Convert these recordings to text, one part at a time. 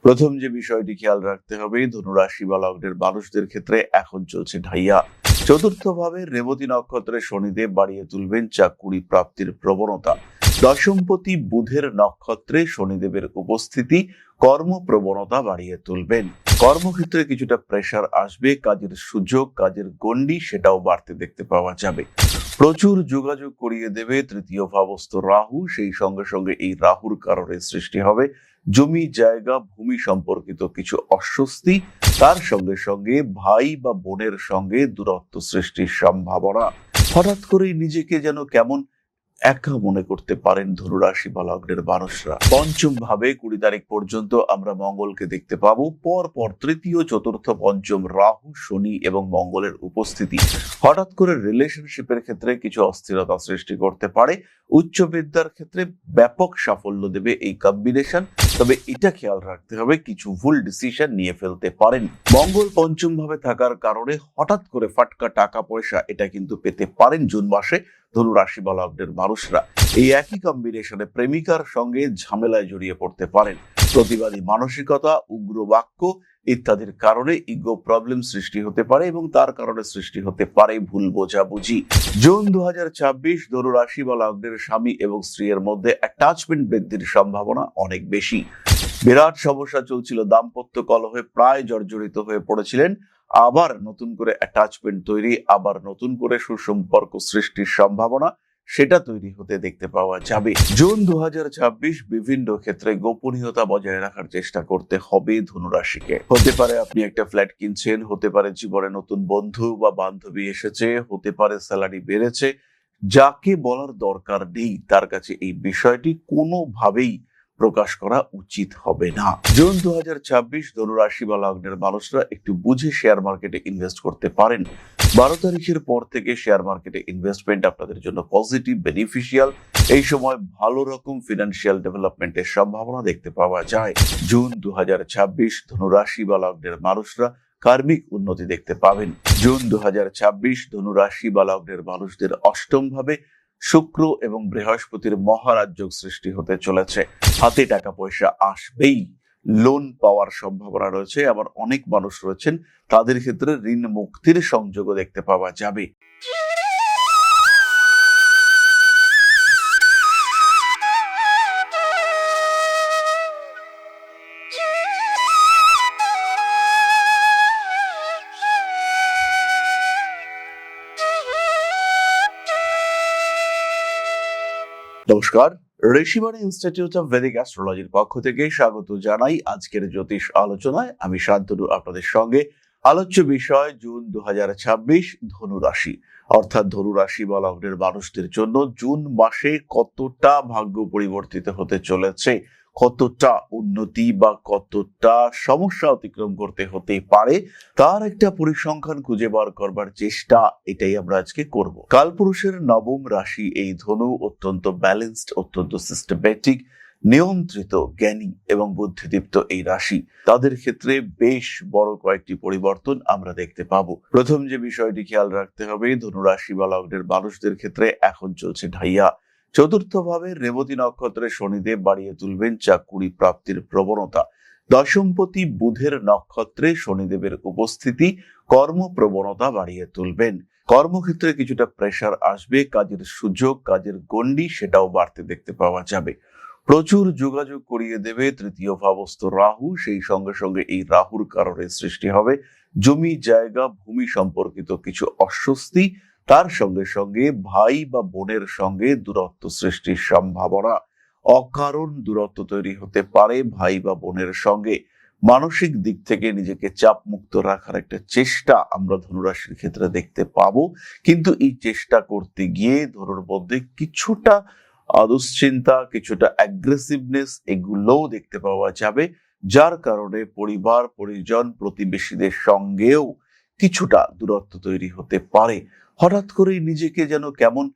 প্রথম যে বিষয়টি খেয়াল রাখতে হবে, ধনুরাশি বা লগ্নের মানুষদের ক্ষেত্রে এখন চলছে ঢাইয়া। চতুর্থ ভাবে রেবতী নক্ষত্রে শনিদেব বাড়িয়ে তুলবেন চাকুরি প্রাপ্তির প্রবণতা। দশমপতি বুধের নক্ষত্রে শনিদেবের উপস্থিতি কর্মপ্রবণতা বাড়িয়ে তুলবেন। কর্মক্ষেত্রে কিছুটা প্রেসার আসবে, কাজের সুযোগ, কাজের গণ্ডি সেটাও বাড়তে দেখতে পাওয়া যাবে। প্রচুর যোগাযোগ করিয়ে দেবে তৃতীয় ভাবস্থ রাহু, সেই সঙ্গে সঙ্গে এই রাহুর কারণে সৃষ্টি হবে জমি জায়গা ভূমি সম্পর্কিত কিছু অস্বস্তি। তার সঙ্গে সঙ্গে ভাই বা বোনের সঙ্গে দূরত্ব সৃষ্টির সম্ভাবনা। হঠাৎ করেই নিজেকে যেন কেমন একা মনে করতে পারেন ধনুরাশি বা লগ্নের মানুষরা। পঞ্চম ভাবে 20 তারিখ পর্যন্ত আমরা মঙ্গলকে দেখতে পাবো। পর পর তৃতীয়, চতুর্থ, পঞ্চম রাহু, শনি এবং মঙ্গলের উপস্থিতি হঠাৎ করে রিলেশনশিপের ক্ষেত্রে কিছু অস্থিরতা সৃষ্টি করতে পারে। উচ্চ বিদ্যার ক্ষেত্রে ব্যাপক সাফল্য দেবে এই কম্বিনেশন, তবে এটা খেয়াল রাখতে হবে কিছু ভুল ডিসিশন নিয়ে ফেলতে পারেন। মঙ্গল পঞ্চম ভাবে থাকার কারণে হঠাৎ করে ফাটকা টাকা পয়সা এটা কিন্তু পেতে পারেন জুন মাসে ধনুরাশি বা লগ্নের মানুষরা। এই একই কম্বিনেশনে প্রেমিকার সঙ্গে ঝামেলায় জড়িয়ে পড়তে পারেন। প্রতিবাদী মানসিকতা, উগ্র বাক্য ইত্যাদির কারণে ইগো প্রবলেম সৃষ্টি হতে পারে এবং তার কারণে সৃষ্টি হতে পারে ভুল বোঝাবুঝি। জুন 2026 ধনুরাশি বা লগ্নের স্বামী এবং স্ত্রীর মধ্যে অ্যাটাচমেন্ট বৃদ্ধির সম্ভাবনা অনেক বেশি। বিরাট সমস্যা চলছিল, দাম্পত্য কলহে প্রায় জর্জরিত হয়ে পড়েছিলেন। আবার নতুন করে অ্যাটাচমেন্ট তৈরি, আবার নতুন করে সুসম্পর্ক সৃষ্টির সম্ভাবনা সেটা তৈরি হতে দেখতে পাওয়া যাবে। জুন 2026 বিভিন্ন ক্ষেত্রে গোপনীয়তা বজায় রাখার চেষ্টা করতে হবে ধনুরাশিকে। হতে পারে আপনি একটা ফ্ল্যাট কিনছেন, হতে পারে জীবনে নতুন বন্ধু বা বান্ধবী এসেছে, হতে পারে স্যালারি বেড়েছে। যাকে বলার দরকার নেই তার কাছে এই বিষয়টি কোনোভাবেই প্রকাশ করা উচিত হবে না। জুন 2026 ধনুরাশি বা লগ্নের মানুষরা একটু বুঝে শেয়ার মার্কেটে ইনভেস্ট করতে পারেন। 12 তারিখের পর থেকে শেয়ার মার্কেটে ইনভেস্টমেন্ট আপনাদের জন্য পজিটিভ, বেনিফিশিয়াল। এই সময় ভালো রকম ফিনান্সিয়াল ডেভেলপমেন্টের সম্ভাবনা দেখতে পাওয়া যায়। জুন 2026 ধনুরাশি বা লগ্নের মানুষরা কার্মিক উন্নতি দেখতে পাবেন। জুন 2026 ধনুরাশি বা লগ্নের মানুষদের অষ্টম ভাবে শুক্র এবং বৃহস্পতির মহারাজযোগ সৃষ্টি হতে চলেছে। হাতে টাকা পয়সা আসবেই, লোন পাওয়ার সম্ভাবনা রয়েছে। আবার অনেক মানুষ রয়েছেন তাদের ক্ষেত্রে ঋণ মুক্তির সংযোগও দেখতে পাওয়া যাবে। নমস্কার, ঋষিবাণী ইনস্টিটিউট অফ ভেদিক অ্যাস্ট্রোলজির পক্ষ থেকে স্বাগত জানাই আজকের জ্যোতিষ আলোচনায়। আমি শান্তনু আপনাদের সঙ্গে। আলোচ্য বিষয় জুন 2026 ধনুরাশি, অর্থাৎ ধনুরাশি বা লগ্নের মানুষদের জন্য জুন মাসে কতটা ভাগ্য পরিবর্তিত হতে চলেছে, কতটা উন্নতি বা কতটা সমস্যা অতিক্রম করতে হতে পারে তার একটা পরিসংখ্যান খুঁজে বার করবার চেষ্টা এটাই আমরা আজকে করব। কালপুরুষের নবম রাশি এই ধনু অত্যন্ত ব্যালেন্সড, অত্যন্ত সিস্টেমেটিক, নিয়ন্ত্রিত, জ্ঞানী এবং বুদ্ধিদীপ্ত এই রাশি। তাদের ক্ষেত্রে বেশ বড় কয়েকটি পরিবর্তন আমরা দেখতে পাবো। প্রথম যে বিষয়টি খেয়াল রাখতে হবে, ধনুরাশি বা লগ্নের মানুষদের ক্ষেত্রে এখন চলছে ঢাইয়া। চতুর্থ ভাবে রেবতী নক্ষত্রে শনিদেব বাড়িয়ে তুলবেন চাকুরি প্রাপ্তির প্রবণতা। দশমপতি বুধের নক্ষত্রে শনিদেবের উপস্থিতি কর্মপ্রবণতা বাড়িয়ে তুলবেন। কর্মক্ষেত্রে কিছুটা প্রেসার আসবে, কাজের সুযোগ, কাজের গণ্ডি সেটাও বাড়তে দেখতে পাওয়া যাবে। প্রচুর যোগাযোগ করিয়ে দেবে তৃতীয় ভাবস্থ রাহু, সেই সঙ্গে সঙ্গে এই রাহুর কারণে সৃষ্টি হবে জমি জায়গা ভূমি সম্পর্কিত কিছু অস্বস্তি। তার সঙ্গে সঙ্গে ভাই বা বোনের সঙ্গে দূরত্ব সৃষ্টির সম্ভাবনা। অকারণ দূরত্ব তৈরি হতে পারে ভাই বা বোনের সঙ্গে। মানসিক দিক থেকে নিজেকে চাপ মুক্ত রাখার একটা চেষ্টা আমরা ধনুরাশির ক্ষেত্রে দেখতে পাবো, কিন্তু এই চেষ্টা করতে গিয়ে ধনুর মধ্যে কিছুটা দুশ্চিন্তা, কিছুটা অ্যাগ্রেসিভনেস এগুলোও দেখতে পাওয়া যাবে, যার কারণে পরিবার পরিজন প্রতিবেশীদের সঙ্গেও কিছুটা দূরত্ব তৈরি হতে পারে। হঠাৎ করেই নিজেকে যেন কেমন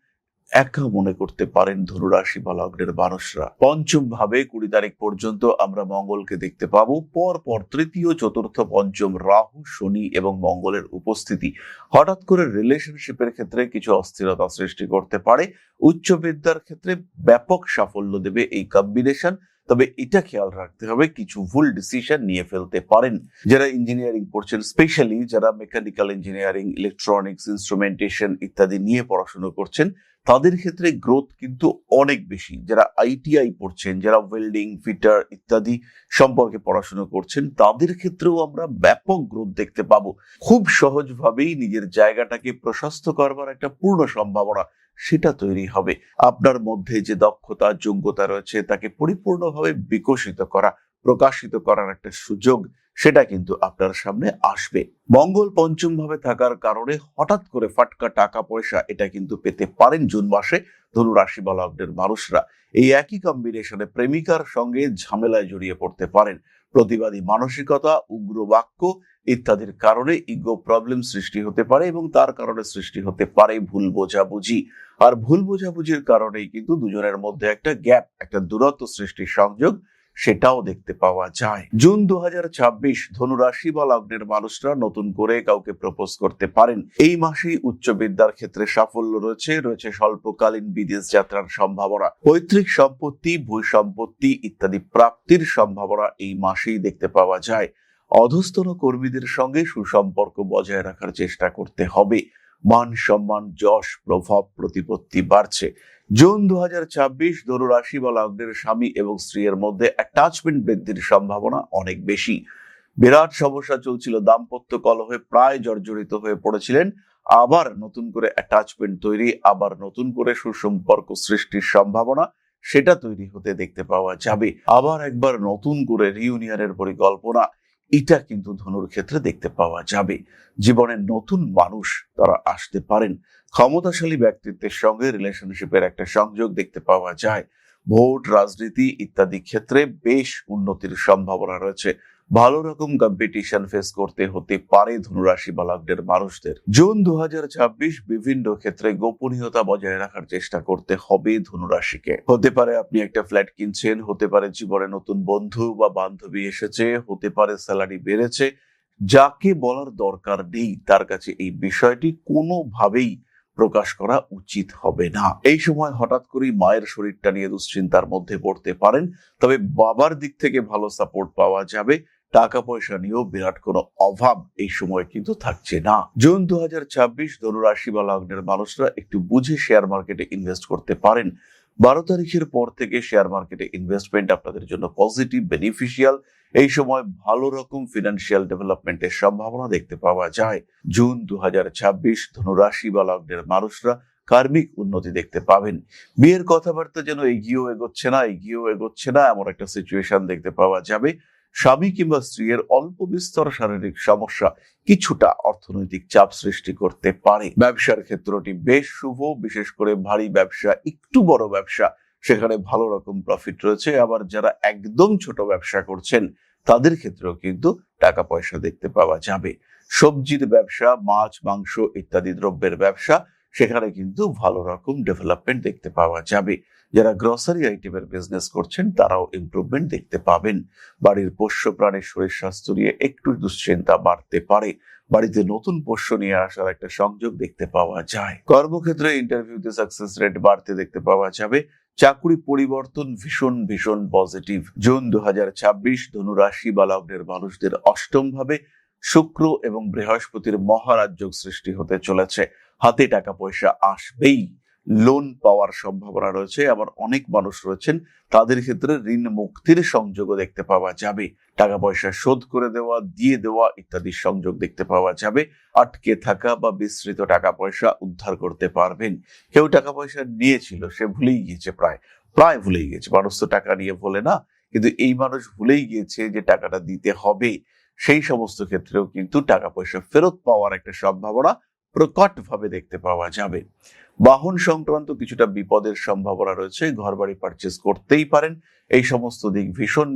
একা মনে করতে পারেন ধনুরাশি বা লগ্নের মানুষরা। পঞ্চম ভাবে 20 তারিখ পর্যন্ত আমরা মঙ্গলকে দেখতে পাবো। পর পর তৃতীয়, চতুর্থ, পঞ্চম রাহু, শনি এবং মঙ্গলের উপস্থিতি হঠাৎ করে রিলেশনশিপের ক্ষেত্রে কিছু অস্থিরতা সৃষ্টি করতে পারে। উচ্চ বিদ্যার ক্ষেত্রে ব্যাপক সাফল্য দেবে এই কম্বিনেশন, তবে এটা খেয়াল রাখতে হবে কিছু ভুল ডিসিশন নিয়ে ফেলতে পারেন। যারা ইঞ্জিনিয়ারিং পড়ছেন, স্পেশালি যারা মেকানিক্যাল ইঞ্জিনিয়ারিং, ইলেকট্রনিক্স, ইনস্ট্রুমেন্টেশন ইত্যাদি নিয়ে পড়াশোনা করছেন, তাদের ক্ষেত্রে গ্রোথ কিন্তু অনেক বেশি। যারা আইটিআই পড়ছেন, যারা ওয়েল্ডিং, ফিটার ইত্যাদি সম্পর্কে পড়াশোনা করছেন, তাদের ক্ষেত্রেও আমরা ব্যাপক গ্রোথ দেখতে পাবো। খুব সহজভাবেই নিজের জায়গাটাকে প্রশস্ত করবার একটা পূর্ণ সম্ভাবনা সেটা তৈরি হবে। আপনার মধ্যে যে দক্ষতা, যোগ্যতা রয়েছে তাকে পরিপূর্ণভাবে বিকশিত করা, প্রকাশিত করার একটা সুযোগ সেটা কিন্তু আপনার সামনে আসবে। মঙ্গল পঞ্চম ভাবে থাকার কারণে হঠাৎ করে ফাটকা টাকা পয়সা এটা কিন্তু পেতে পারেন জুন মাসে ধনু রাশি বা লগ্নের মানুষরা। এই একই কম্বিনেশনে প্রেমিকার সঙ্গে ঝামেলায় জড়িয়ে পড়তে পারেন। প্রতিবাদী মানসিকতা, উগ্র বাক্য ইত্যাদির কারণে ইগো প্রবলেম সৃষ্টি হতে পারে এবং তার কারণে সৃষ্টি হতে পারে ভুল বোঝাবুঝি। আর ভুল বোঝাবুঝির কারণেই কিন্তু দুজনের মধ্যে একটা গ্যাপ, একটা দূরত্ব সৃষ্টির সংযোগ সেটাও দেখতে পাওয়া যায়। জুন 2026 ধনু রাশি বা লগ্নের মানুষরা নতুন করে কাউকে প্রপোজ করতে পারেন। এই মাসেই উচ্চ বিদ্যার ক্ষেত্রে সাফল্য রয়েছে স্বল্পকালীন বিদেশ যাত্রার সম্ভাবনা, পৈতৃক সম্পত্তি, ভূ সম্পত্তি ইত্যাদি প্রাপ্তির সম্ভাবনা এই মাসেই দেখতে পাওয়া যায়। অধস্তন কর্মীদের সঙ্গে সুসম্পর্ক বজায় রাখার চেষ্টা করতে হবে। মান সম্মান, যশ, প্রভাব, প্রতিপত্তি বাড়ছে। জুন 2026 ধনু রাশি বা লগ্নের স্বামী এবং স্ত্রীর মধ্যে অ্যাটাচমেন্ট বৃদ্ধির সম্ভাবনা অনেক বেশি। বিরাট সমস্যা চলছিল, দাম্পত্য কলহে প্রায় জর্জরিত হয়ে পড়েছিলেন। আবার নতুন করে অ্যাটাচমেন্ট তৈরি, আবার নতুন করে সুসম্পর্ক সৃষ্টির সম্ভাবনা সেটা তৈরি হতে দেখতে পাওয়া যাবে। আবার একবার নতুন করে রিউনিয়নের পরিকল্পনা এটা কিন্তু ধনুর ক্ষেত্রে দেখতে পাওয়া যাবে। জীবনের নতুন মানুষ তারা আসতে পারেন। ক্ষমতাশালী ব্যক্তিত্বের সঙ্গে রিলেশনশিপের একটা সংযোগ দেখতে পাওয়া যায়। ভোট, রাজনীতি ইত্যাদি ক্ষেত্রে বেশ উন্নতির সম্ভাবনা রয়েছে। ভালো রকম কম্পিটিশন ফেস করতে হতে পারে ধনুরাশি বা লগ্নের মানুষদের। জুন 2026 বিভিন্ন ক্ষেত্রে গোপনীয়তা বজায় রাখার চেষ্টা করতে হবে ধনুরাশিকে। হতে পারে আপনি একটা ফ্ল্যাট কিনছেন, হতে পারে জীবনে নতুন বন্ধু বা বান্ধবী এসেছে, হতে পারে স্যালারি বেড়েছে। যাকে বলার দরকার নেই তার কাছে এই বিষয়টি কোনোভাবেই প্রকাশ করা উচিত হবে না। এই সময় হঠাৎ করেই মায়ের শরীরটা নিয়ে দুশ্চিন্তার মধ্যে পড়তে পারেন। তবে বাবার দিক থেকে ভালো সাপোর্ট পাওয়া যাবে। টাকা পয়সা নিয়েও বিরাট কোনো অভাব এই সময় কিন্তু থাকছে না। জুন 2026 ধনু রাশি বা লগ্নের মানুষরা একটু বুঝে শেয়ার মার্কেটে ইনভেস্ট করতে পারেন। 12 তারিখের পর থেকে শেয়ার মার্কেটে ইনভেস্টমেন্ট আপনাদের জন্য পজিটিভ, বেনিফিশিয়াল। এই সময় ভালো রকম ফিনান্সিয়াল ডেভেলপমেন্টের সম্ভাবনা দেখতে পাওয়া যায়। জুন 2026 ধনু রাশি বা লগ্নের মানুষরা কার্মিক উন্নতি দেখতে পাবেন। বিয়ের কথাবার্তা যেন এগিয়েও এগোচ্ছে না এমন একটা সিচুয়েশন দেখতে পাওয়া যাবে। স্বামী কিংবা স্ত্রীর অল্প বিস্তর শারীরিক সমস্যা কিছুটা অর্থনৈতিক চাপ সৃষ্টি করতে পারে। ব্যবসার ক্ষেত্রটি বেশ শুভ, বিশেষ করে ভারী ব্যবসা, একটু বড় ব্যবসা সেখানে ভালো রকম প্রফিট রয়েছে। আবার যারা একদম ছোট ব্যবসা করছেন তাদের ক্ষেত্রেও কিন্তু টাকা পয়সা দেখতে পাওয়া যাবে। সবজির ব্যবসা, মাছ, মাংস ইত্যাদি দ্রব্যের ব্যবসা সেখানে কিন্তু ভালো রকম ডেভেলপমেন্ট দেখতে পাওয়া যাবে। যারা গ্রসারি আইটেমের বিজনেস করছেন তারাও ইমপ্রুভমেন্ট দেখতে পাবেন। বাড়ির পোষ্য প্রাণীর শরীর স্বাস্থ্য নিয়ে একটু দুশ্চিন্তা বাড়তে পারে। বাড়িতে নতুন পোষ্য নিয়ে আসার একটা সংযোগ দেখতে পাওয়া যায়। কর্মক্ষেত্রে ইন্টারভিউতে সাকসেস রেট বাড়তে দেখতে পাওয়া যাবে। চাকরি পরিবর্তন ভীষণ পজিটিভ। জুন 2026 ধনু রাশি বা লগ্নের মানুষদের অষ্টম ভাবে শুক্র এবং বৃহস্পতির মহারাজযোগ সৃষ্টি হতে চলেছে। হাতে টাকা পয়সা আসবেই। লোন পাওয়ার সম্ভাবনা রয়েছে। আবার অনেক মানুষ রয়েছেন তাদের ক্ষেত্রে ঋণ মুক্তির সংযোগও দেখতে পাওয়া যাবে। টাকা পয়সা শোধ করে দেওয়া, দিয়ে দেওয়া ইত্যাদি সংযোগ দেখতে পাওয়া যাবে। আটকে থাকা বা বিস্তৃত টাকা পয়সা উদ্ধার করতে পারবেন। কেউ টাকা পয়সা নিয়েছিল, সে ভুলেই গিয়েছে, প্রায় ভুলেই গিয়েছে। মানুষ তো টাকা নিয়ে ভোলে না, কিন্তু এই মানুষ ভুলেই গিয়েছে যে টাকাটা দিতে হবে। সেই সমস্ত ক্ষেত্রেও কিন্তু টাকা পয়সা ফেরত পাওয়ার একটা সম্ভাবনা প্রকটভাবে দেখতে পাওয়া যাবে। বাহন সংক্রান্ত কিছুটা বিপদের সম্ভাবনা রয়েছে। ঘরবাড়ি পারচেজ করতেই পারেন। এই সমস্ত দিক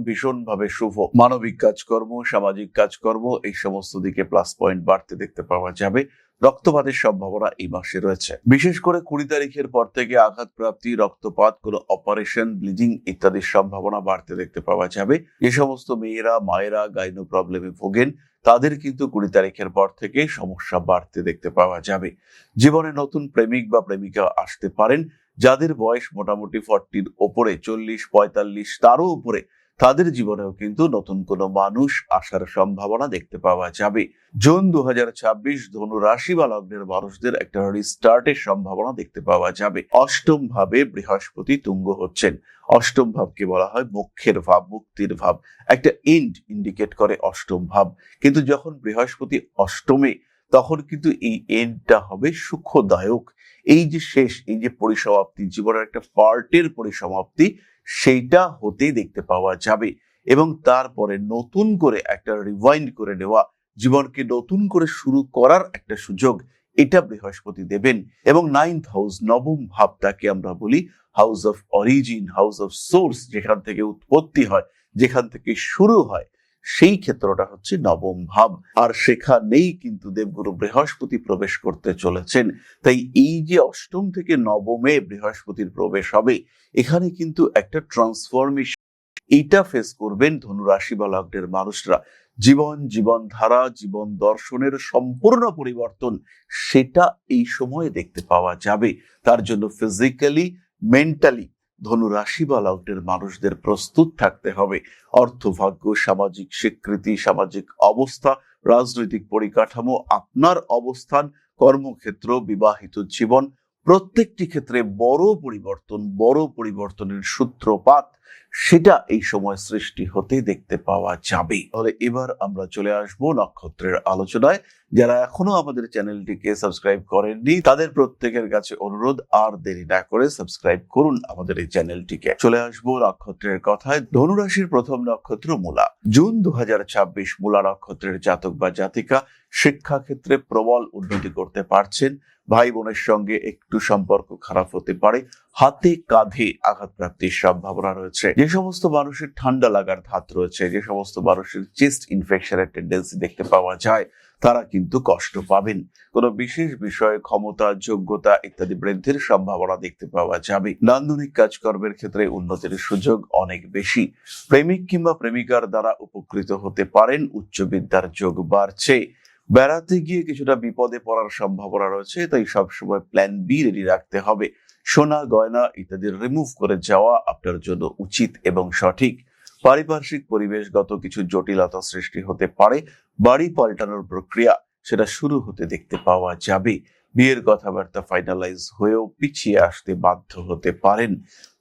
ভীষণ ভাবে শুভ। মানবিক কাজকর্ম, সামাজিক কাজকর্ম এই সমস্ত দিকে প্লাস পয়েন্ট বাড়তে দেখতে পাওয়া যাবে। রক্তপাতের সম্ভাবনা এই মাসে রয়েছে। বিশেষ করে 20 তারিখের পর থেকে আঘাত প্রাপ্তি, রক্তপাত, কোনো অপারেশন, ব্লিডিং ইত্যাদির সম্ভাবনা বাড়তে দেখতে পাওয়া যাবে। যে সমস্ত মেয়েরা, মায়েরা গাইনো প্রবলেমে ভোগেন তাদের কিন্তু 20 তারিখের পর থেকে সমস্যা বাড়তে দেখতে পাওয়া যাবে। জীবনে নতুন প্রেমিক বা প্রেমিকা আসতে পারেন। যাদের বয়স মোটামুটি 40-র ওপরে, 40-45 তারও উপরে, তাদের জীবনেও কিন্তু নতুন কোনো মানুষ আসার সম্ভাবনা দেখতে পাওয়া যাবে। জুন 2026 ধনু রাশি বা লগ্নের মানুষদের একটা রিস্টার্টের সম্ভাবনা দেখতে পাওয়া যাবে। অষ্টম ভাবে বৃহস্পতি তুঙ্গ হচ্ছেন। অষ্টম ভাবকে বলা হয় মোক্ষের ভাব, মুক্তির ভাব, একটা এন্ড ইন্ডিকেট করে অষ্টম ভাব। কিন্তু যখন বৃহস্পতি অষ্টমে, তখন কিন্তু এই এন্ডটা হবে সুখদায়ক। এই যে শেষ, এই যে পরিসমাপ্তি, জীবনের একটা পার্টের পরিসমাপ্তি, সেইটা হতেই দেখতে পাওয়া যাবে। এবং তারপরে নতুন করে একটা রিভাইন্ড করে নেওয়া, জীবনকে নতুন করে শুরু করার একটা সুযোগ, এটা বৃহস্পতি দেবেন। এবং 9th হাউস, নবম ভাবটাকে আমরা বলি house of origin, house of swords, যেখান থেকে উৎপত্তি হয়, যেখান থেকে শুরু হয়, সেই ক্ষেত্রটা হচ্ছে নবম ভাব। আর সেখানেই কিন্তু দেবগুরু বৃহস্পতি প্রবেশ করতে চলেছেন। তাই এই যে অষ্টম থেকে নবমে বৃহস্পতির প্রবেশ হবে, এখানে কিন্তু একটা ট্রান্সফরমেশন, এইটা ফেস করবেন ধনুরাশি বা লগ্নের মানুষরা। জীবনধারা, জীবন দর্শনের সম্পূর্ণ পরিবর্তন, সেটা এই সময়ে দেখতে পাওয়া যাবে। তার জন্য ফিজিক্যালি, মেন্টালি ধনুরাশি বা লগ্নের মানুষদের প্রস্তুত থাকতে হবে। অর্থভাগ্য, সামাজিক স্বীকৃতি, সামাজিক অবস্থা, রাজনৈতিক পরিকাঠামো, আপনার অবস্থান, কর্মক্ষেত্র, বিবাহিত জীবন, প্রত্যেকটি ক্ষেত্রে বড় পরিবর্তনের সূত্রপাত, সেটা এই সময় সৃষ্টি হতে দেখতে পাওয়া যাবে। তাহলে এবার আমরা চলে আসবো নক্ষত্রের আলোচনায়। যারা এখনো আমাদের চ্যানেলটিকে সাবস্ক্রাইব করেননি, তাদের প্রত্যেকের কাছে অনুরোধ, আর দেরি না করে সাবস্ক্রাইব করুন আমাদের এই চ্যানেলটিকে। চলে আসবো নক্ষত্রের কথায়। ধনুরাশির প্রথম নক্ষত্র মূলা। জুন 2026 মূলা নক্ষত্রের জাতক বা জাতিকা শিক্ষাক্ষেত্রে প্রবল উন্নতি করতে পারছেন। ভাই বোনের সঙ্গে একটু সম্পর্ক খারাপ হতে পারে। হাতে কাঁধে আঘাত প্রাপ্তির সম্ভাবনা রয়েছে। যে সমস্ত মানুষের ঠান্ডা লাগার ধাত রয়েছে, যে সমস্ত মানুষের চেস্ট ইনফেকশনের টেন্ডেন্সি দেখতে পাওয়া যায়, তারা কিন্তু কষ্ট পাবেন। কোনো বিশেষ বিষয়ে ক্ষমতা, যোগ্যতা ইত্যাদি বৃদ্ধির সম্ভাবনা দেখতে পাওয়া যাবে। নান্দনিক কাজকর্মের ক্ষেত্রে উন্নতির সুযোগ অনেক বেশি। প্রেমিক কিংবা প্রেমিকার দ্বারা উপকৃত হতে পারেন। উচ্চ বিদ্যার যোগ বাড়ছে। বেড়াতে গিয়ে কিছুটা বিপদে পড়ার সম্ভাবনা রয়েছে, তাই সবসময় প্ল্যান বি রেডি রাখতে হবে। সোনা, গয়না ইত্যাদি রিমুভ করে যাওয়া আপনার জন্য উচিত এবং সঠিক। পারিপার্শ্বিক পরিবেশগত কিছু জটিলতা সৃষ্টি হতে পারে। বাড়ি পাল্টানোর প্রক্রিয়া, সেটা শুরু হতে দেখতে পাওয়া যাবে। বিয়ের কথাবার্তা ফাইনালাইজ হয়েও পিছিয়ে আসতে বাধ্য হতে পারেন।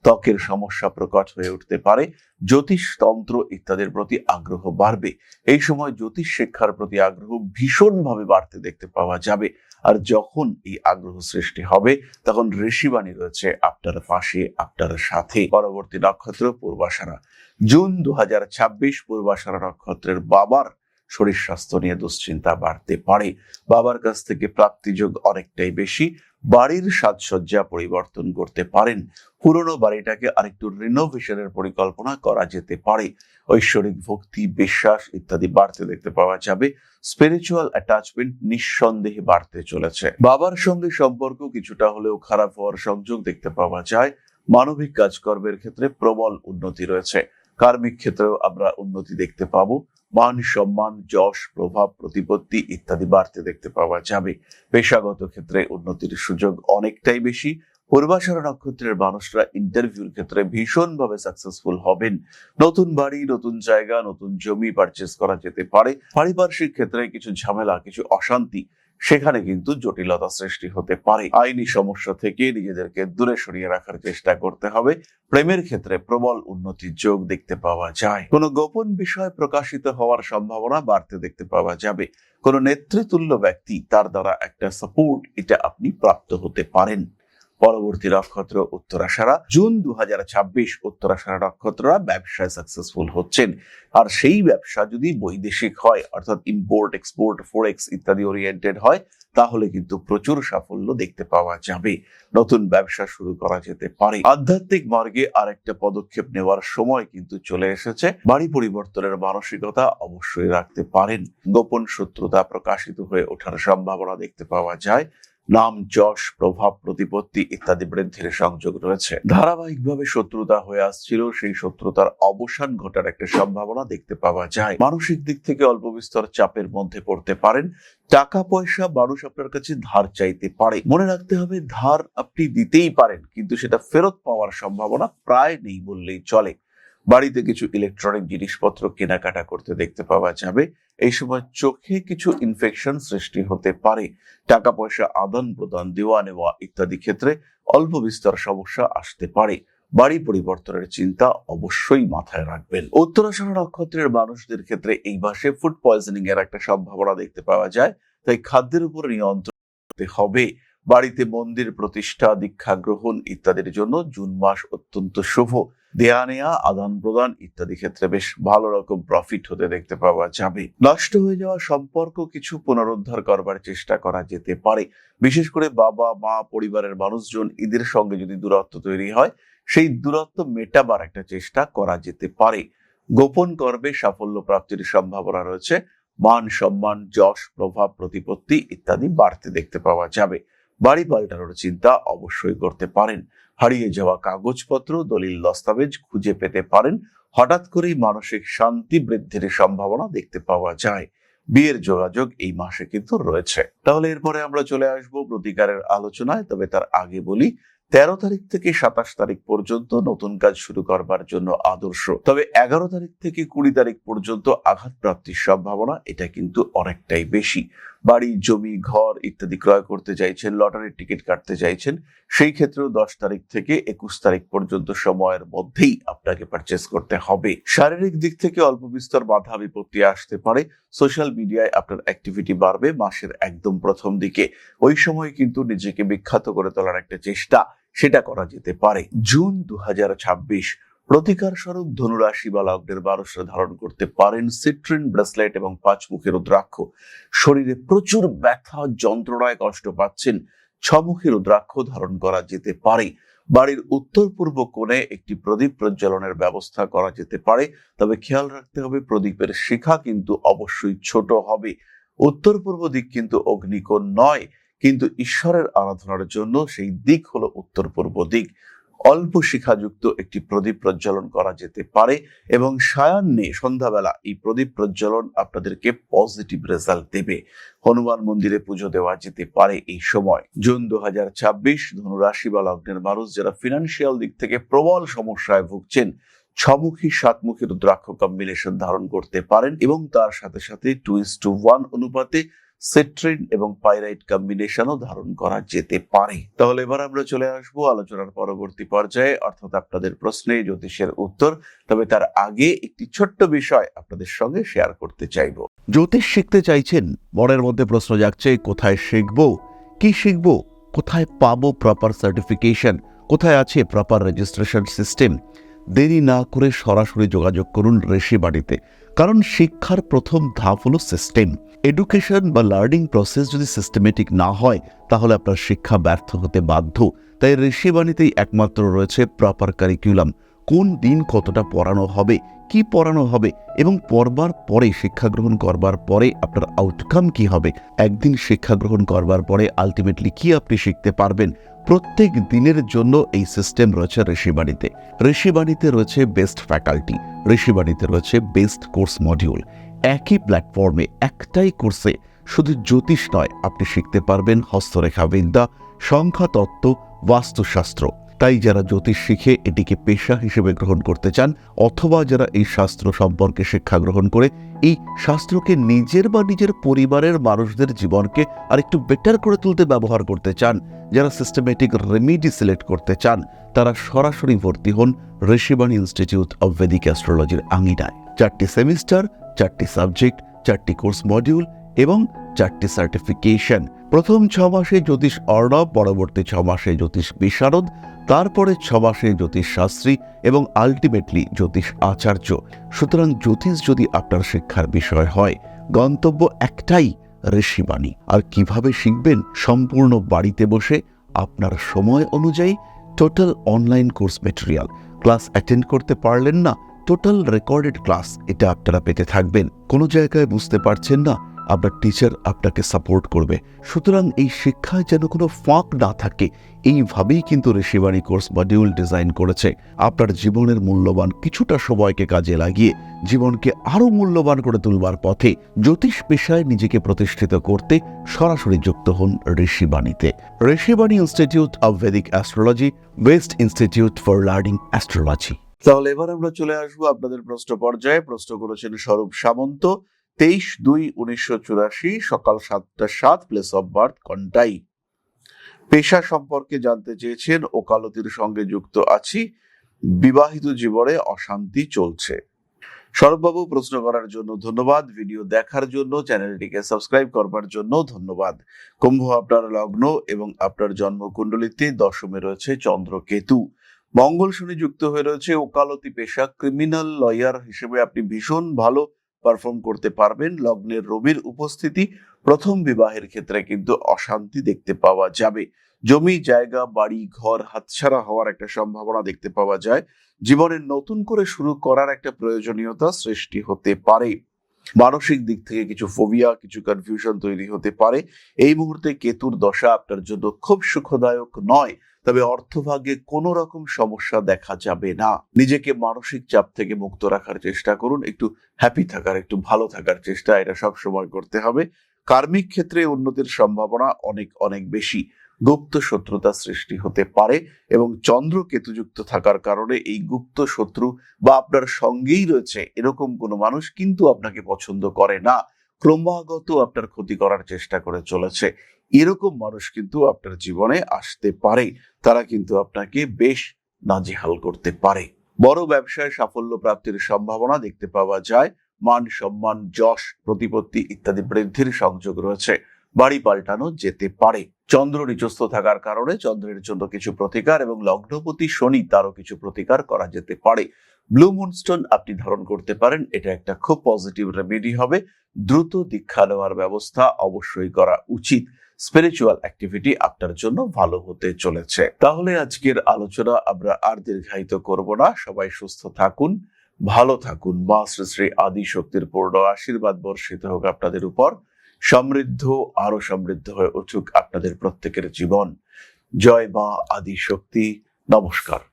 ত্বকের সমস্যা প্রকট হয়ে উঠতে পারে। জ্যোতিষ, তন্ত্র ইত্যাদির প্রতি আগ্রহ বাড়বে। এই সময় জ্যোতিষ শিক্ষার প্রতি আগ্রহ ভীষণভাবে বাড়তে দেখতে পাওয়া যাবে। আর যখন এই আগ্রহ সৃষ্টি হবে, তখন ঋষিবাণী রয়েছে আপনার পাশে, আপনার সাথে। পরবর্তী নক্ষত্র পূর্বাষাঢ়া। জুন 2026 পূর্বাষাঢ়া নক্ষত্রের বাবার শরীর স্বাস্থ্য নিয়ে দুশ্চিন্তা বাড়তে পারে। বাবার কাছ থেকে প্রাপ্তিযোগ অনেকটাই বেশি। বাড়ির সাজসজ্জা পরিবর্তন করতে পারেন। পুরনো বাড়িটাকে আরেকটু রিনোভেশনের পরিকল্পনা করা যেতে পারে। ঐশ্বরিক ভক্তি, বিশ্বাস ইত্যাদি বাড়তে দেখতে পাওয়া যাবে। স্পিরিচুয়াল অ্যাটাচমেন্ট নিঃসন্দেহে বাড়তে চলেছে। বাবার সঙ্গে সম্পর্ক কিছুটা হলেও খারাপ হওয়ার সংযোগ দেখতে পাওয়া যায়। মানবিক কাজকর্মের ক্ষেত্রে প্রবল উন্নতি রয়েছে। কার্মিক ক্ষেত্রেও আমরা উন্নতি দেখতে পাবো। মান সম্মান, যশ, প্রভাব, প্রতিপত্তি ইত্যাদি বাড়তে দেখতে পাওয়া যাবে। পেশাগত ক্ষেত্রে উন্নতির সুযোগ অনেকটাই বেশি। পূর্বাষাঢ়া নক্ষত্রের মানুষরা ইন্টারভিউর ক্ষেত্রে ভীষণভাবে সাকসেসফুল হবেন। নতুন বাড়ি, নতুন জায়গা, নতুন জমি পারচেস করা যেতে পারে। পারিপার্শ্বিক ক্ষেত্রে কিছু ঝামেলা, কিছু অশান্তি, সেখানে কিন্তু জটিলতা সৃষ্টি হতে পারে। আইনি সমস্যা থেকে নিজেদেরকে দূরে সরিয়ে রাখার চেষ্টা করতে হবে। প্রেমের ক্ষেত্রে প্রবল উন্নতির যোগ দেখতে পাওয়া যায়। কোনো গোপন বিষয় প্রকাশিত হওয়ার সম্ভাবনা বাড়তে দেখতে পাওয়া যাবে। কোনো নেতৃতুল্য ব্যক্তি, তার দ্বারা একটা সাপোর্ট, এটা আপনি প্রাপ্ত হতে পারেন। পরবর্তী নক্ষত্র উত্তরাষাঢ়া। জুন 2026 উত্তরাষাঢ়া নক্ষত্ররা ব্যবসায় সাকসেসফুল হচ্ছেন। আর সেই ব্যবসা যদি বৈদেশিক হয়, অর্থাৎ ইম্পোর্ট, এক্সপোর্ট, ফরেক্স ইত্যাদি ওরিয়েন্টেড হয়, তাহলে কিন্তু প্রচুর সাফল্য দেখতে পাওয়া যাবে। নতুন ব্যবসা শুরু করা যেতে পারে। আধ্যাত্মিক মার্গে আরেকটা পদক্ষেপ নেওয়ার সময় কিন্তু চলে এসেছে। বাড়ি পরিবর্তনের মানসিকতা অবশ্যই রাখতে পারেন। গোপন শত্রুতা প্রকাশিত হয়ে ওঠার সম্ভাবনা দেখতে পাওয়া যায়। নাম, যশ, প্রভাব, প্রতিপত্তি ইত্যাদি বৃদ্ধির সংযোগ রয়েছে। ধারাবাহিকভাবে শত্রুতা হয়ে আসছিল, সেই শত্রুতার অবসান ঘটার একটা সম্ভাবনা দেখতে পাওয়া যায়। মানসিক দিক থেকে অল্প বিস্তর চাপের মধ্যে পড়তে পারেন। টাকা পয়সা মানুষ আপনার কাছে ধার চাইতে পারে। মনে রাখতে হবে, ধার আপনি দিতেই পারেন, কিন্তু সেটা ফেরত পাওয়ার সম্ভাবনা প্রায় নেই বললেই চলে। বাড়িতে কিছু ইলেকট্রনিক জিনিসপত্র কেনাকাটা করতে দেখতে পাওয়া যাবে। এই সময় চোখে কিছু ইনফেকশন সৃষ্টি হতে পারে। টাকা পয়সা আদান প্রদান, দেওয়া নেওয়া ইত্যাদি ক্ষেত্রে অল্প বিস্তর সমস্যা আসতে পারে। বাড়ি পরিবর্তনের চিন্তা অবশ্যই মাথায় রাখবেন। উত্তরাষাঢ়া নক্ষত্রের মানুষদের ক্ষেত্রে এই মাসে ফুড পয়জনিং এর একটা সম্ভাবনা দেখতে পাওয়া যায়, তাই খাদ্যের উপর নিয়ন্ত্রণ করতে হবে। বাড়িতে মন্দির প্রতিষ্ঠা, দীক্ষা গ্রহণ ইত্যাদির জন্য জুন মাস অত্যন্ত শুভ। দেয়া নেয়া, আদান প্রদান ইত্যাদি ক্ষেত্রে বেশ ভালো রকম প্রফিট হতে দেখতে পাওয়া যাবে। নষ্ট হয়ে যাওয়া সম্পর্ক কিছু পুনরুদ্ধার করবার চেষ্টা করা যেতে পারে। বিশেষ করে বাবা মা, পরিবারের মানুষজন এদের সঙ্গে যদি দূরত্ব তৈরি হয়, সেই দূরত্ব মেটাবার একটা চেষ্টা করা যেতে পারে। গোপন কর্মে সাফল্য প্রাপ্তির সম্ভাবনা রয়েছে। মান সম্মান, যশ, প্রভাব, প্রতিপত্তি ইত্যাদি বাড়তে দেখতে পাওয়া যাবে। বাড়ি পাল্টানোর চিন্তা অবশ্যই করতে পারেন। হারিয়ে যাওয়া কাগজপত্র, দলিল দস্তাবেজ খুঁজে পেতে পারেন। হঠাৎ করেই মানসিক শান্তি বৃদ্ধির সম্ভাবনা দেখতে পাওয়া যায়। বিয়ের যোগাযোগ এই মাসে কিন্তু রয়েছে। তাহলে এরপরে আমরা চলে আসবো প্রতিকারের আলোচনায়। তবে তার আগে বলি, 13 তারিখ থেকে 27 তারিখ পর্যন্ত নতুন কাজ শুরু করবার জন্য আদর্শ। তবে 11 তারিখ থেকে 20 তারিখ পর্যন্ত আঘাত প্রাপ্তির সম্ভাবনা এটা কিন্তু অনেকটাই বেশি। বাড়ি, জমি, ঘর ইত্যাদি ক্রয় করতে চাইছেন, লটারির টিকিট কাটতে চাইছেন, সেই ক্ষেত্রেও 10 তারিখ থেকে 21 তারিখ পর্যন্ত সময়ের মধ্যেই আপনাকে পারচেস করতে হবে। শারীরিক দিক থেকে অল্প বিস্তর বাধা বিপত্তি আসতে পারে। সোশ্যাল মিডিয়ায় আপনার অ্যাক্টিভিটি বাড়বে মাসের একদম প্রথম দিকে। ওই সময় কিন্তু নিজেকে বিখ্যাত করে তোলার একটা চেষ্টা সেটা করা যেতে পারে। জুন 2026 প্রতিকার স্বরূপ ধনুরাশি বা লগ্নের মানুষরা ধারণ করতে পারেন সিট্রিন ব্রেসলেট এবং 5 মুখের রুদ্রাক্ষ। শরীরে প্রচুর ব্যথা, যন্ত্রণায় কষ্ট পাচ্ছেন, 6 মুখের রুদ্রাক্ষ ধারণ করা যেতে পারে। বাড়ির উত্তর পূর্ব কোণে একটি প্রদীপ প্রজ্বলনের ব্যবস্থা করা যেতে পারে। তবে খেয়াল রাখতে হবে, প্রদীপের শিখা কিন্তু অবশ্যই ছোট হবে। উত্তর পূর্ব দিক কিন্তু অগ্নিকোণ নয়, কিন্তু ঈশ্বরের আরাধনার জন্য সেই দিক হলো উত্তর পূর্ব দিক। অল্প শিখাযুক্ত একটি প্রদীপ প্রজ্বলন করা যেতে পারে এবং সায়াহ্নে সন্ধ্যাবেলা এই প্রদীপ প্রজ্বলন আপনাদেরকে পজিটিভ রেজাল্ট দেবে। হনুমান মন্দিরে পুজো দেওয়া যেতে পারে এই সময়। জুন 2026 ধনুরাশি বা লগ্নের মানুষ যারা ফিনান্সিয়াল দিক থেকে প্রবল সমস্যায় ভুগছেন, 6 মুখী 7 মুখী রুদ্রাক্ষ কম্বিনেশন ধারণ করতে পারেন এবং তার সাথে সাথে 2:1 অনুপাতে সিট্রিন এবং পাইরাইট কম্বিনেশনও ধারণ করা যেতে পারে। তাহলে এবার আমরা চলে আসবো আলোচনার পরবর্তী পর্যায়ে, অর্থাৎ আপনাদের প্রশ্নে জ্যোতিষের উত্তর। তবে তার আগে একটি ছোট্ট বিষয় আপনাদের সঙ্গে শেয়ার করতে চাইবো। জ্যোতিষ শিখতে চাইছেন, মনের মধ্যে প্রশ্ন জাগছে, কোথায় শিখবো, কি শিখবো, কোথায় পাবো প্রপার সার্টিফিকেশন, কোথায় আছে প্রপার রেজিস্ট্রেশন সিস্টেম? দেরি না করে সরাসরি যোগাযোগ করুন ঋষিবাণীতে। কারণ শিক্ষার প্রথম ধাপ হলো সিস্টেম। এডুকেশন বা লার্নিং প্রসেস যদি সিস্টেমেটিক না হয়, তাহলে আপনার শিক্ষা ব্যর্থ হতে বাধ্য। তাই ঋষিবাণীতেই একমাত্র রয়েছে প্রপার কারিকুলাম। কোন দিন কতটা পড়ানো হবে, কি পড়ানো হবে এবং পড়বার পরে, শিক্ষা গ্রহণ করবার পরে আপনার আউটকাম কি হবে, একদিন শিক্ষা গ্রহণ করবার পরে আলটিমেটলি কি আপনি শিখতে পারবেন, প্রত্যেক দিনের জন্য এই সিস্টেম রয়েছে ঋষিবাণীতে। ঋষিবাণীতে রয়েছে বেস্ট ফ্যাকাল্টি, ঋষিবাণীতে রয়েছে বেস্ট কোর্স মডিউল। একই প্ল্যাটফর্মে একটাই কোর্সে শুধু জ্যোতিষ নয়, আপনি শিখতে পারবেন হস্তরেখা বিদ্যা, সংখ্যাতত্ত্ব, বাস্তুশাস্ত্র। তাই যারা জ্যোতিষ শিখে এটিকে পেশা হিসেবে গ্রহণ করতে চান, অথবা যারা এই শাস্ত্র সম্পর্কে শিক্ষা গ্রহণ করে এই শাস্ত্রকে নিজের বা নিজের পরিবারের মানুষদের জীবনকে আরেকটু বেটার করে তুলতে ব্যবহার করতে চান, যারা সিস্টেমেটিক রেমিডি সিলেক্ট করতে চান, তারা সরাসরি ভর্তি হন ঋষিবাণী ইনস্টিটিউট অব ভেদিক অ্যাস্ট্রোলজির আঙিনায়। 4টি সেমিস্টার, 4টি সাবজেক্ট, 4টি কোর্স মডিউল এবং 4টি সার্টিফিকেশন। প্রথম 6 মাসে জ্যোতিষ অর্ণব, পরবর্তী 6 মাসে জ্যোতিষ বিশারদ, তারপরে 6 মাসে জ্যোতিষ শাস্ত্রী এবং আলটিমেটলি জ্যোতিষ আচার্য। সুতরাং জ্যোতিষ যদি আপনার শিক্ষার বিষয় হয়, গন্তব্য একটাই, ঋষিবাণী। আর কিভাবে শিখবেন? সম্পূর্ণ বাড়িতে বসে আপনার সময় অনুযায়ী total online course material. Class attend করতে পারলেন না, টোটাল রেকর্ডেড ক্লাস এটা আপনারা পেতে থাকবেন। কোনো জায়গায় বুঝতে পারছেন না, আপনার টিচার আপনাকে সাপোর্ট করবে। সুতরাং এই শিক্ষায় যেন কোনো ফাঁক না থাকে, এইভাবেই কিন্তু ঋষিবাণী কোর্স মডিউল ডিজাইন করেছে। আপনার জীবনের মূল্যবান কিছুটা সময়কে কাজে লাগিয়ে জীবনকে আরও মূল্যবান করে তুলবার পথে জ্যোতিষ পেশায় নিজেকে প্রতিষ্ঠিত করতে সরাসরি যুক্ত হন ঋষিবাণীতে। Rishibani institute of Vedic astrology, best institute for learning astrology. তাহলে এবার আমরা চলে আসবো আপনাদের প্রশ্ন পর্যায়ে। প্রশ্ন করেছেন স্বরূপ সামন্ত, 23/2/1984, সকাল 7টা 7, প্লেস অফ বার্থ কন্টাই। পেশা সম্পর্কে জানতে চেয়েছেন, ওকালতির সঙ্গে যুক্ত আছি, বিবাহিত জীবনে অশান্তি চলছে। স্বরূপবাবু, প্রশ্ন করার জন্য ধন্যবাদ, ভিডিও দেখার জন্য, চ্যানেলটিকে সাবস্ক্রাইব করবার জন্য ধন্যবাদ। কুম্ভ আপনার লগ্ন এবং আপনার জন্মকুণ্ডলিতে দশমে রয়েছে চন্দ্র কেতু, মঙ্গল শনি যুক্ত হয়ে রয়েছে। ওকালতি পেশা, ক্রিমিনাল লয়ার হিসেবে আপনি ভীষণ ভালো পারফর্ম করতে পারবেন। লগ্নের রবির উপস্থিতি, প্রথম বিবাহের ক্ষেত্রে কিন্তু অশান্তি দেখতে পাওয়া যাবে। জমি জায়গা বাড়ি ঘর হাতছাড়া হওয়ার একটা সম্ভাবনা দেখতে পাওয়া যায়। জীবনে নতুন করে শুরু করার একটা প্রয়োজনীয়তা সৃষ্টি হতে পারে। মানসিক দিক থেকে কিছু ফোবিয়া, কিছু কনফিউশন তৈরি হতে পারে। এই মুহূর্তে কেতুর দশা আপনার জন্য খুব সুখদায়ক নয়, তবে অর্থভাগ্যে কোনো রকম সমস্যা দেখা যাবে না। নিজেকে মানসিক চাপ থেকে মুক্ত রাখার চেষ্টা করুন, একটু হ্যাপি থাকার, একটু ভালো থাকার চেষ্টা এটা সব সময় করতে হবে। কার্মিক ক্ষেত্রে উন্নতির সম্ভাবনা অনেক অনেক বেশি। গুপ্ত শত্রুতা সৃষ্টি হতে পারে এবং চন্দ্র কেতুযুক্ত থাকার কারণে এই গুপ্ত শত্রু বা আপনার সঙ্গেই রয়েছে এরকম কোনো মানুষ কিন্তু আপনাকে পছন্দ করে না, ক্রমাগত আপনার ক্ষতি করার চেষ্টা করে চলেছে। এরকম মানুষ কিন্তু আপনার জীবনে আসতে পারে, তারা কিন্তু আপনাকে বেশ নাজেহাল করতে পারে। বড় ব্যবসায় সাফল্য প্রাপ্তির সম্ভাবনা দেখতে পাওয়া যায়। মান সম্মান যশ প্রতিপত্তি ইত্যাদি বৃদ্ধির সংযোগ রয়েছে। বাড়ি পাল্টানো যেতে পারে। চন্দ্র নিচস্থ থাকার কারণে চন্দ্রের জন্য কিছু প্রতিকার এবং লগ্নপতি শনি তারও কিছু প্রতিকার করা যেতে পারে। ব্লু মুনস্টোন আপনি ধারণ করতে পারেন, এটা একটা খুব পজিটিভ রেমেডি হবে। দ্রুত দীক্ষা নেওয়ার ব্যবস্থা অবশ্যই করা উচিত। স্পিরিচুয়াল অ্যাক্টিভিটি আপনার জন্য ভালো হতে চলেছে। তাহলে আজকের আলোচনা আমরা আর দীর্ঘায়িত করব না। সবাই সুস্থ থাকুন, ভালো থাকুন। মা শ্রী শ্রী আদি শক্তির পূর্ণ আশীর্বাদ বর্ষিত হোক আপনাদের উপর। সমৃদ্ধ, আরো সমৃদ্ধ হয়ে উঠুক আপনাদের প্রত্যেকের জীবন। জয় মা আদি শক্তি। নমস্কার।